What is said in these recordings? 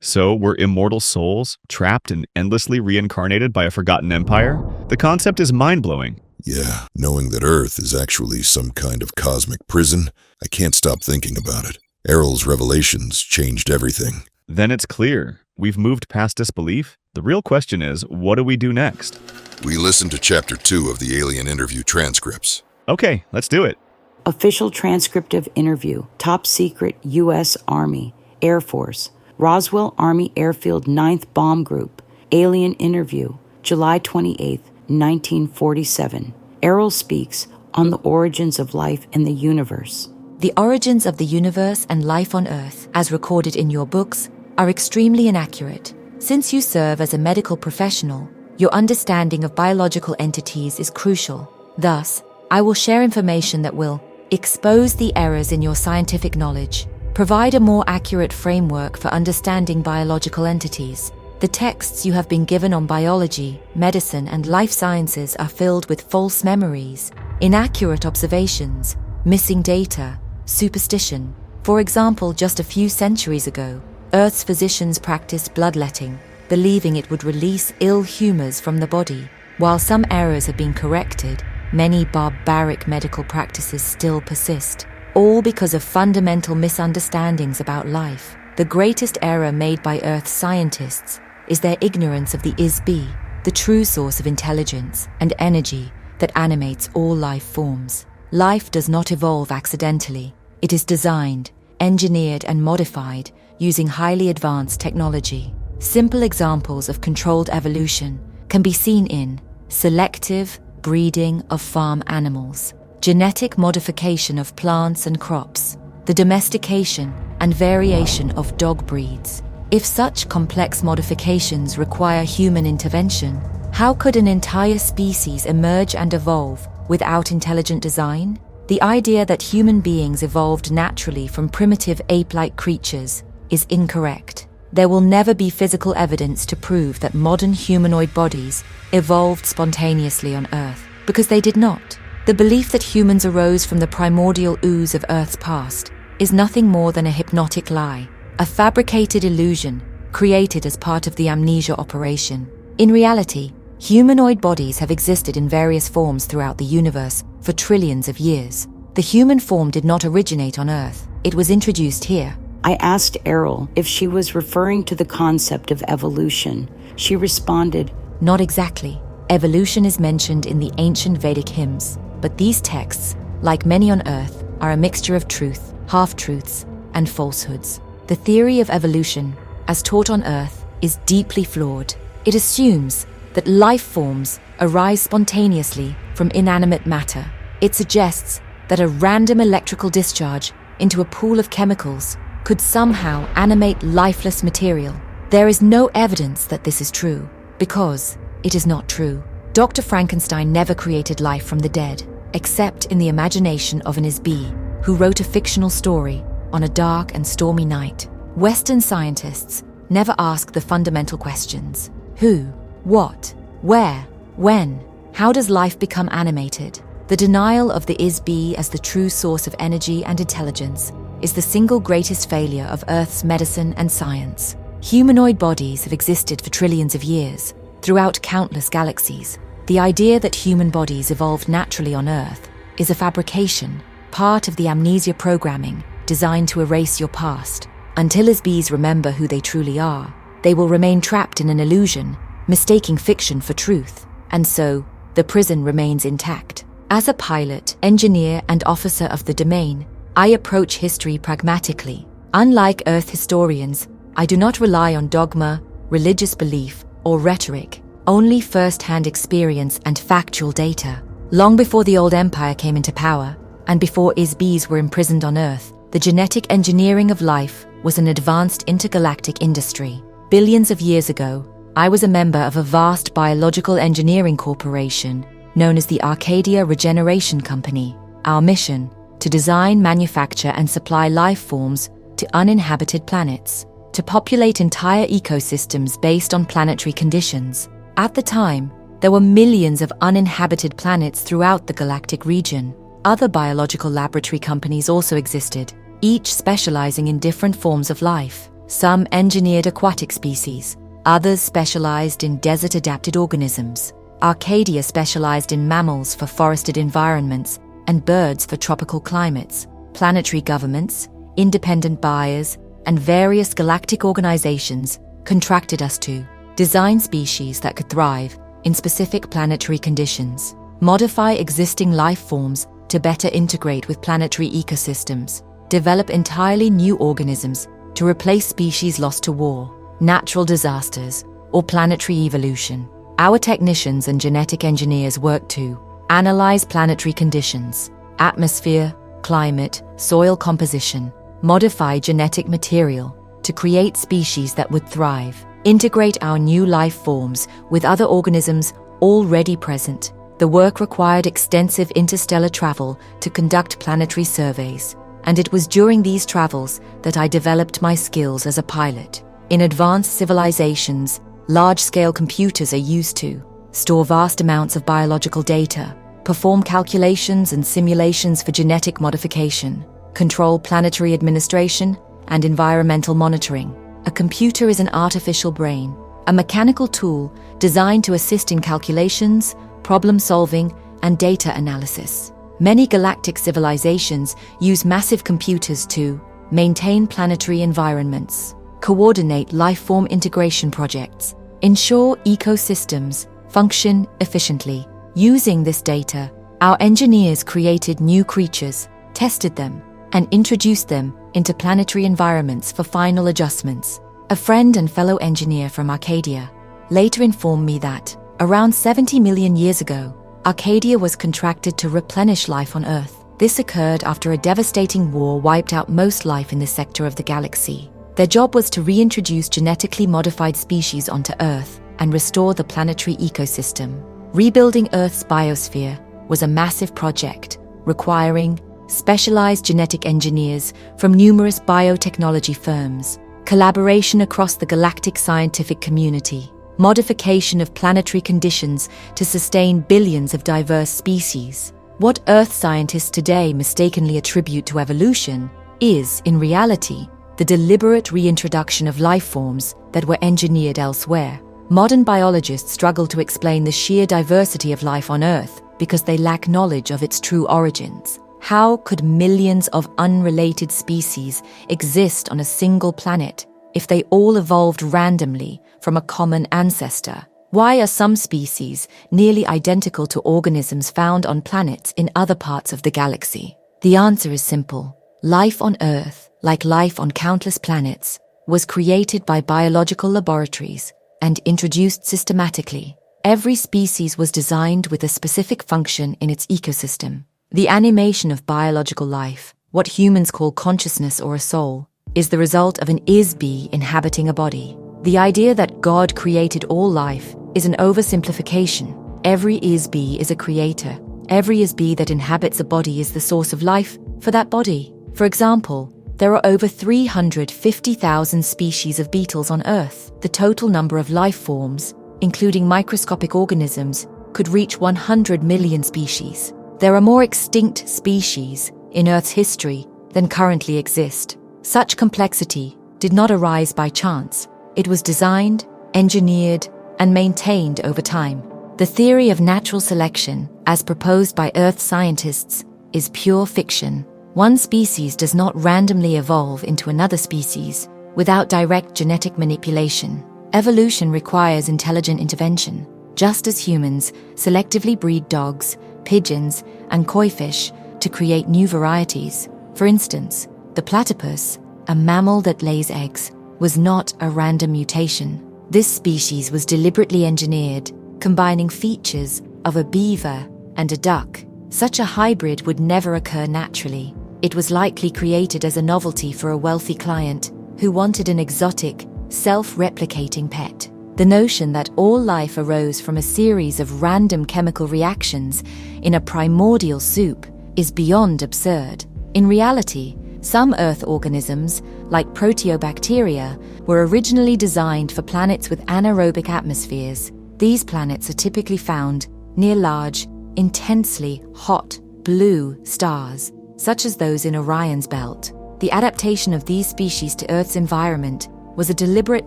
So, we're immortal souls, trapped and endlessly reincarnated by a forgotten empire? The concept is mind-blowing. Yeah, knowing that Earth is actually some kind of cosmic prison, I can't stop thinking about it. Errol's revelations changed everything. Then it's clear. We've moved past disbelief. The real question is, what do we do next? We listened to Chapter 2 of the alien interview transcripts. Okay, let's do it. Official transcript of interview. Top secret U.S. Army, Air Force, Roswell Army Airfield 9th Bomb Group. Alien interview, July 28, 1947. Errol speaks on the origins of life in the universe. The origins of the universe and life on Earth, as recorded in your books, are extremely inaccurate. Since you serve as a medical professional, your understanding of biological entities is crucial. Thus, I will share information that will expose the errors in your scientific knowledge, provide a more accurate framework for understanding biological entities. The texts you have been given on biology, medicine, and life sciences are filled with false memories, inaccurate observations, missing data, superstition. For example, just a few centuries ago, Earth's physicians practiced bloodletting, believing it would release ill humors from the body. While some errors have been corrected, many barbaric medical practices still persist, all because of fundamental misunderstandings about life. The greatest error made by Earth's scientists is their ignorance of the IS-BE, the true source of intelligence and energy that animates all life forms. Life does not evolve accidentally. It is designed, engineered, and modified using highly advanced technology. Simple examples of controlled evolution can be seen in selective breeding of farm animals, genetic modification of plants and crops, the domestication and variation of dog breeds. If such complex modifications require human intervention, how could an entire species emerge and evolve without intelligent design? The idea that human beings evolved naturally from primitive ape-like creatures is incorrect. There will never be physical evidence to prove that modern humanoid bodies evolved spontaneously on Earth, because they did not. The belief that humans arose from the primordial ooze of Earth's past is nothing more than a hypnotic lie, a fabricated illusion created as part of the amnesia operation. In reality, humanoid bodies have existed in various forms throughout the universe for trillions of years. The human form did not originate on Earth. It was introduced here. I asked Errol if she was referring to the concept of evolution. She responded, Not exactly. Evolution is mentioned in the ancient Vedic hymns, but these texts, like many on Earth, are a mixture of truth, half-truths, and falsehoods. The theory of evolution, as taught on Earth, is deeply flawed. It assumes that life forms arise spontaneously from inanimate matter. It suggests that a random electrical discharge into a pool of chemicals could somehow animate lifeless material. There is no evidence that this is true, because it is not true. Dr. Frankenstein never created life from the dead, except in the imagination of an IS-BE, who wrote a fictional story on a dark and stormy night. Western scientists never ask the fundamental questions: who, what, where, when, how does life become animated? The denial of the IS-BE as the true source of energy and intelligence is the single greatest failure of Earth's medicine and science. Humanoid bodies have existed for trillions of years, throughout countless galaxies. The idea that human bodies evolved naturally on Earth is a fabrication, part of the amnesia programming designed to erase your past. Until IS-BEs remember who they truly are, they will remain trapped in an illusion, mistaking fiction for truth, and so the prison remains intact. As a pilot, engineer, and officer of the domain, I approach history pragmatically. Unlike Earth historians, I do not rely on dogma, religious belief, or rhetoric, only first-hand experience and factual data. Long before the old empire came into power, and before IS-BEs were imprisoned on Earth, the genetic engineering of life was an advanced intergalactic industry. Billions of years ago, I was a member of a vast biological engineering corporation known as the Arcadia Regeneration Company. Our mission: to design, manufacture, and supply life forms to uninhabited planets, to populate entire ecosystems based on planetary conditions. At the time, there were millions of uninhabited planets throughout the galactic region. Other biological laboratory companies also existed, each specializing in different forms of life. some engineered aquatic species, others specialized in desert-adapted organisms. Arcadia specialized in mammals for forested environments and birds for tropical climates. Planetary governments, independent buyers, and various galactic organizations contracted us to design species that could thrive in specific planetary conditions, modify existing life forms to better integrate with planetary ecosystems, develop entirely new organisms to replace species lost to war, natural disasters, or planetary evolution. Our technicians and genetic engineers work to analyze planetary conditions, atmosphere, climate, soil composition, modify genetic material to create species that would thrive, integrate our new life forms with other organisms already present. The work required extensive interstellar travel to conduct planetary surveys, and it was during these travels that I developed my skills as a pilot. In advanced civilizations, large-scale computers are used to store vast amounts of biological data, perform calculations and simulations for genetic modification, control planetary administration, and environmental monitoring. A computer is an artificial brain, a mechanical tool designed to assist in calculations, problem-solving, and data analysis. Many galactic civilizations use massive computers to maintain planetary environments, coordinate life-form integration projects, ensure ecosystems function efficiently. Using this data, our engineers created new creatures, tested them, and introduced them into planetary environments for final adjustments. A friend and fellow engineer from Arcadia later informed me that, around 70 million years ago, Arcadia was contracted to replenish life on Earth. This occurred after a devastating war wiped out most life in this sector of the galaxy. Their job was to reintroduce genetically modified species onto Earth and restore the planetary ecosystem. Rebuilding Earth's biosphere was a massive project requiring specialized genetic engineers from numerous biotechnology firms, collaboration across the galactic scientific community, modification of planetary conditions to sustain billions of diverse species. What Earth scientists today mistakenly attribute to evolution is, in reality, the deliberate reintroduction of life forms that were engineered elsewhere. Modern biologists struggle to explain the sheer diversity of life on Earth because they lack knowledge of its true origins. How could millions of unrelated species exist on a single planet if they all evolved randomly from a common ancestor? Why are some species nearly identical to organisms found on planets in other parts of the galaxy? The answer is simple. Life on Earth, like life on countless planets, was created by biological laboratories and introduced systematically. Every species was designed with a specific function in its ecosystem. The animation of biological life, what humans call consciousness or a soul, is the result of an IS-BE inhabiting a body. The idea that God created all life is an oversimplification. Every IS-BE is a creator. Every IS-BE that inhabits a body is the source of life for that body. For example, there are over 350,000 species of beetles on Earth. The total number of life forms, including microscopic organisms, could reach 100 million species. There are more extinct species in Earth's history than currently exist. Such complexity did not arise by chance. It was designed, engineered, and maintained over time. The theory of natural selection, as proposed by Earth scientists, is pure fiction. One species does not randomly evolve into another species without direct genetic manipulation. Evolution requires intelligent intervention. Just as humans selectively breed dogs, pigeons, and koi fish to create new varieties. For instance, the platypus, a mammal that lays eggs, was not a random mutation. This species was deliberately engineered, combining features of a beaver and a duck. Such a hybrid would never occur naturally. It was likely created as a novelty for a wealthy client who wanted an exotic, self-replicating pet. The notion that all life arose from a series of random chemical reactions in a primordial soup is beyond absurd. In reality, some Earth organisms, like proteobacteria, were originally designed for planets with anaerobic atmospheres. These planets are typically found near large, intensely hot, blue stars, such as those in Orion's belt. The adaptation of these species to Earth's environment was a deliberate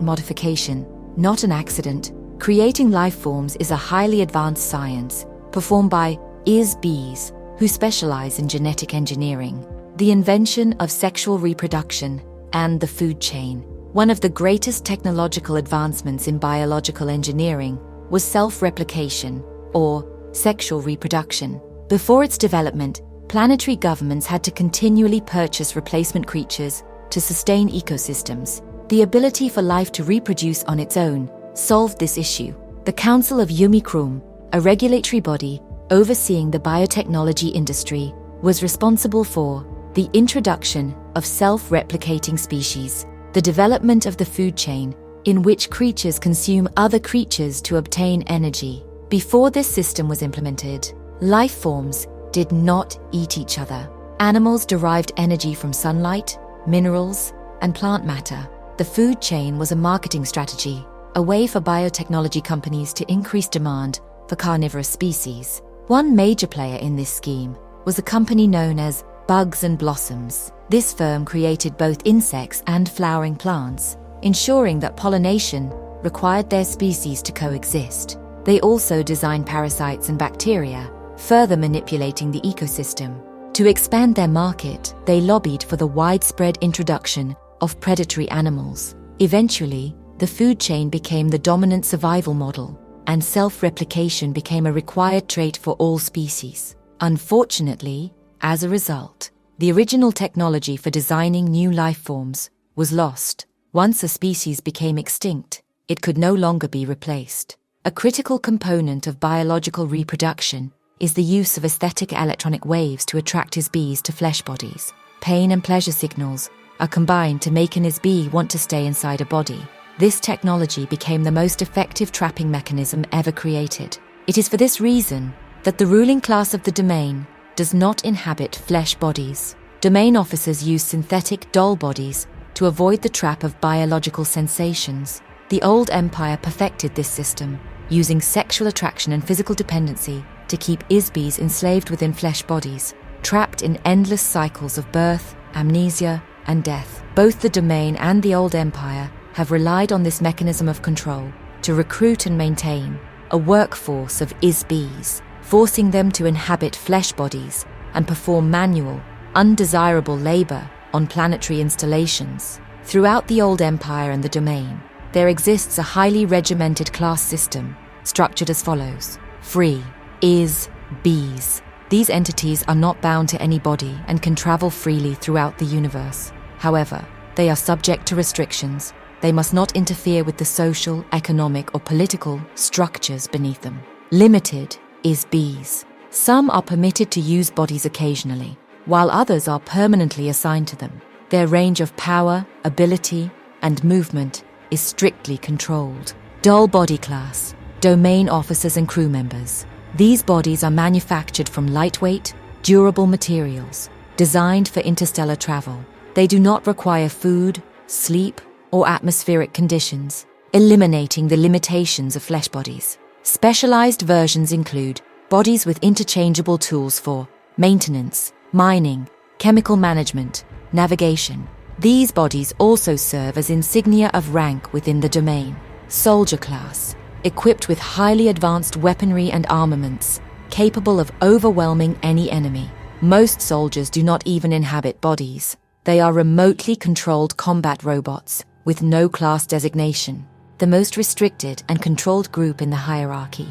modification, not an accident. Creating life forms is a highly advanced science performed by IS-BEs, who specialize in genetic engineering, the invention of sexual reproduction, and the food chain. One of the greatest technological advancements in biological engineering was self-replication, or sexual reproduction. Before its development, planetary governments had to continually purchase replacement creatures to sustain ecosystems. The ability for life to reproduce on its own solved this issue. The Council of Yumikrum, a regulatory body overseeing the biotechnology industry, was responsible for the introduction of self-replicating species, the development of the food chain, in which creatures consume other creatures to obtain energy. Before this system was implemented, life forms did not eat each other. Animals derived energy from sunlight, minerals, and plant matter. The food chain was a marketing strategy, a way for biotechnology companies to increase demand for carnivorous species. One major player in this scheme was a company known as Bugs and Blossoms. This firm created both insects and flowering plants, ensuring that pollination required their species to coexist. They also designed parasites and bacteria, further manipulating the ecosystem. To expand their market, they lobbied for the widespread introduction of predatory animals. Eventually, the food chain became the dominant survival model, and self-replication became a required trait for all species. Unfortunately, as a result, the original technology for designing new life forms was lost. Once a species became extinct, it could no longer be replaced. A critical component of biological reproduction is the use of aesthetic electronic waves to attract IS-BEs to flesh bodies. Pain and pleasure signals are combined to make an IS-BE want to stay inside a body. This technology became the most effective trapping mechanism ever created. It is for this reason that the ruling class of the domain does not inhabit flesh bodies. Domain officers use synthetic doll bodies to avoid the trap of biological sensations. The old empire perfected this system, using sexual attraction and physical dependency to keep IS-BEs enslaved within flesh bodies, trapped in endless cycles of birth, amnesia, and death. Both the domain and the old empire have relied on this mechanism of control to recruit and maintain a workforce of IS-BEs, forcing them to inhabit flesh bodies and perform manual, undesirable labor on planetary installations. Throughout the old empire and the domain, there exists a highly regimented class system, structured as follows. Free IS-BEs. These entities are not bound to any body and can travel freely throughout the universe. However, they are subject to restrictions. They must not interfere with the social, economic, or political structures beneath them. Limited IS-BEs. Some are permitted to use bodies occasionally, while others are permanently assigned to them. Their range of power, ability, and movement is strictly controlled. Doll body class. Domain officers and crew members. These bodies are manufactured from lightweight, durable materials, designed for interstellar travel. They do not require food, sleep, or atmospheric conditions, eliminating the limitations of flesh bodies. Specialized versions include bodies with interchangeable tools for maintenance, mining, chemical management, navigation. These bodies also serve as insignia of rank within the domain. Soldier class, equipped with highly advanced weaponry and armaments, capable of overwhelming any enemy. Most soldiers do not even inhabit bodies. They are remotely controlled combat robots with no class designation, the most restricted and controlled group in the hierarchy.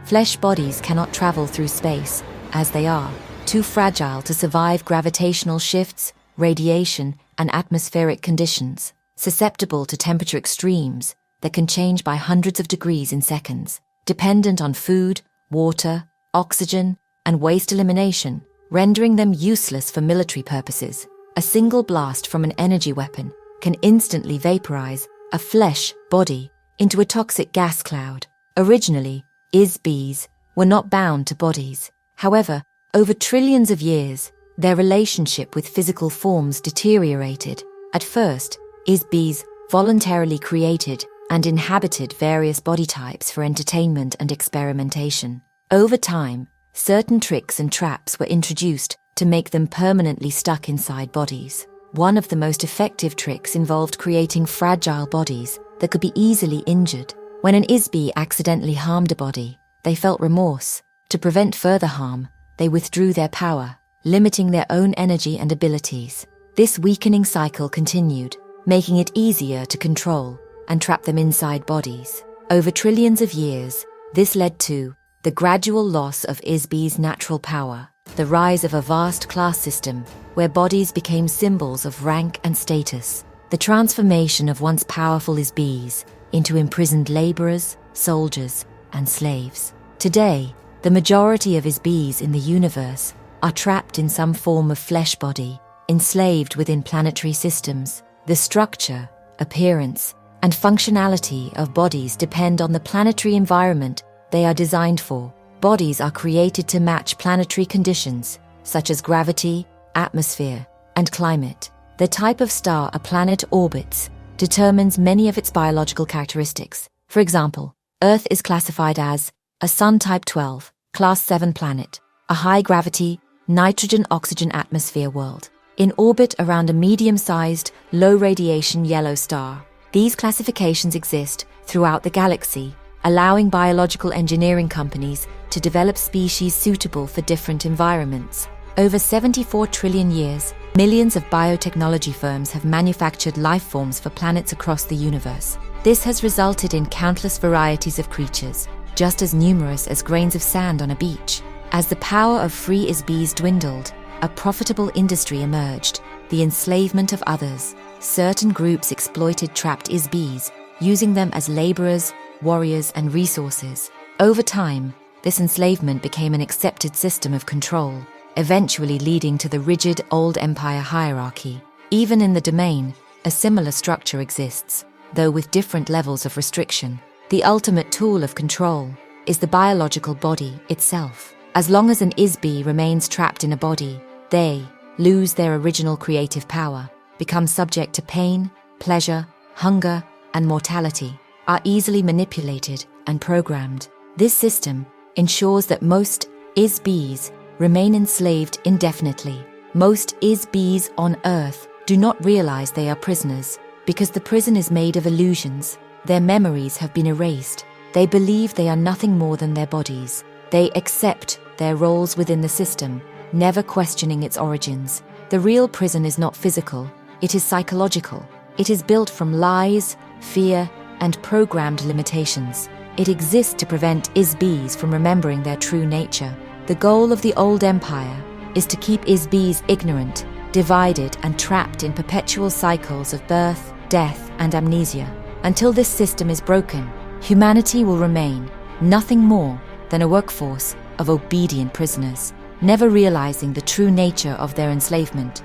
Flesh bodies cannot travel through space, as they are too fragile to survive gravitational shifts, radiation, and atmospheric conditions, susceptible to temperature extremes that can change by hundreds of degrees in seconds, dependent on food, water, oxygen, and waste elimination, rendering them useless for military purposes. A single blast from an energy weapon can instantly vaporize a flesh body into a toxic gas cloud. Originally, IS-BEs were not bound to bodies. However, over trillions of years, their relationship with physical forms deteriorated. At first, IS-BEs voluntarily created and inhabited various body types for entertainment and experimentation. Over time, certain tricks and traps were introduced to make them permanently stuck inside bodies. One of the most effective tricks involved creating fragile bodies that could be easily injured. When an IS-BE accidentally harmed a body, they felt remorse. To prevent further harm, they withdrew their power, limiting their own energy and abilities. This weakening cycle continued, making it easier to control and trap them inside bodies. Over trillions of years, this led to the gradual loss of IS-BEs' natural power, the rise of a vast class system where bodies became symbols of rank and status, the transformation of once powerful IS-BEs into imprisoned laborers, soldiers, and slaves. Today, the majority of IS-BEs in the universe are trapped in some form of flesh body, enslaved within planetary systems. The structure, appearance, and functionality of bodies depend on the planetary environment they are designed for. Bodies are created to match planetary conditions, such as gravity, atmosphere, and climate. The type of star a planet orbits determines many of its biological characteristics. For example, Earth is classified as a Sun Type 12, Class 7 planet, a high-gravity, nitrogen-oxygen atmosphere world, in orbit around a medium-sized, low-radiation yellow star. These classifications exist throughout the galaxy, allowing biological engineering companies to develop species suitable for different environments. Over 74 trillion years, millions of biotechnology firms have manufactured life forms for planets across the universe. This has resulted in countless varieties of creatures, just as numerous as grains of sand on a beach. As the power of free IS-BEs dwindled, a profitable industry emerged, the enslavement of others. Certain groups exploited trapped IS-BEs, using them as laborers, warriors, and resources. Over time, this enslavement became an accepted system of control, eventually leading to the rigid old empire hierarchy. Even in the domain, a similar structure exists, though with different levels of restriction. The ultimate tool of control is the biological body itself. As long as an IS-BE remains trapped in a body, they lose their original creative power, become subject to pain, pleasure, hunger, and mortality, are easily manipulated and programmed. This system ensures that most IS-BEs remain enslaved indefinitely. Most IS-BEs on Earth do not realize they are prisoners because the prison is made of illusions. Their memories have been erased. They believe they are nothing more than their bodies. They accept their roles within the system, never questioning its origins. The real prison is not physical, it is psychological. It is built from lies, fear, and programmed limitations. It exists to prevent IS-BEs from remembering their true nature. The goal of the old empire is to keep IS-BEs ignorant, divided, and trapped in perpetual cycles of birth, death, and amnesia. Until this system is broken, humanity will remain nothing more than a workforce of obedient prisoners, never realizing the true nature of their enslavement.